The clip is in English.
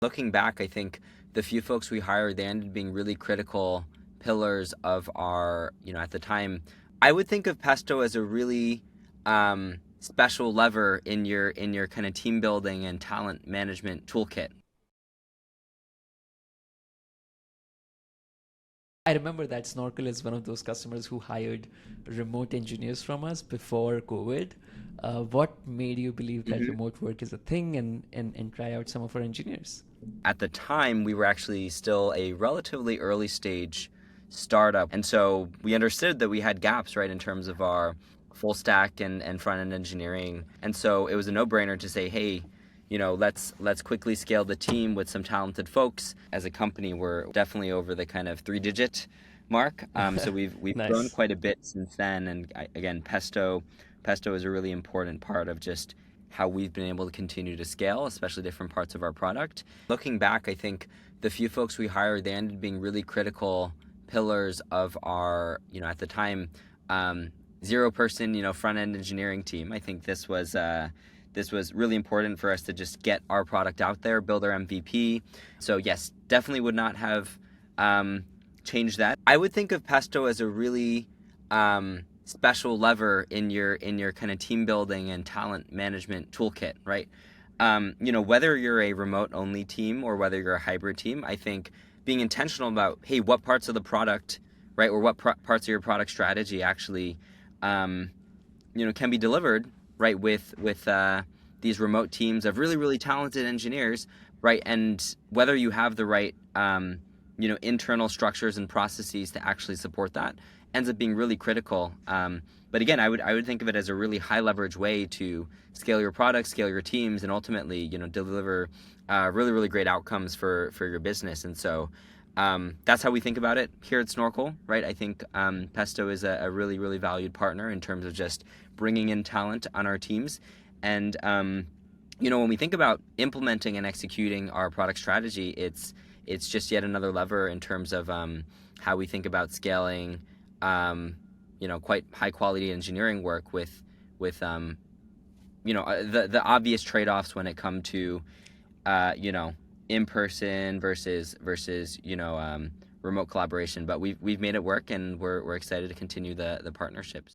Looking back, I think the few folks we hired, they ended up being really critical pillars of our, at the time, I would think of Pesto as a really special lever in your kind of team building and talent management toolkit. I remember that Snorkel is one of those customers who hired remote engineers from us before COVID. What made you believe that Mhm. remote work is a thing and try out some of our engineers? At the time, we were actually still a relatively early stage startup. And so we understood that we had gaps, right, in terms of our full stack and front end engineering. And so it was a no brainer to say, hey, let's quickly scale the team with some talented folks. As a company, we're definitely over the kind of 3-digit mark. So we've grown Nice. quite a bit since then. And again, Pesto is a really important part of just how we've been able to continue to scale, especially different parts of our product. Looking back, I think the few folks we hired, they ended up being really critical pillars of our, at the time, 0-person, front end engineering team. I think this was really important for us to just get our product out there, build our MVP. So yes, definitely would not have changed that. I would think of Pesto as a really special lever in your kind of team building and talent management toolkit, right? Whether you're a remote only team or whether you're a hybrid team, I think being intentional about, hey, what parts of the product, right, or what parts of your product strategy actually, can be delivered, right, with these remote teams of really, really talented engineers, right, and whether you have the right, internal structures and processes to actually support that ends up being really critical. But again, I would think of it as a really high leverage way to scale your product, scale your teams, and ultimately, deliver really, really great outcomes for your business. And so that's how we think about it here at Snorkel, right? I think Pesto is a really, really valued partner in terms of just bringing in talent on our teams. And when we think about implementing and executing our product strategy, it's just yet another lever in terms of how we think about scaling, quite high quality engineering work with the obvious trade-offs when it comes to in person versus remote collaboration. But we've made it work, and we're excited to continue the partnerships.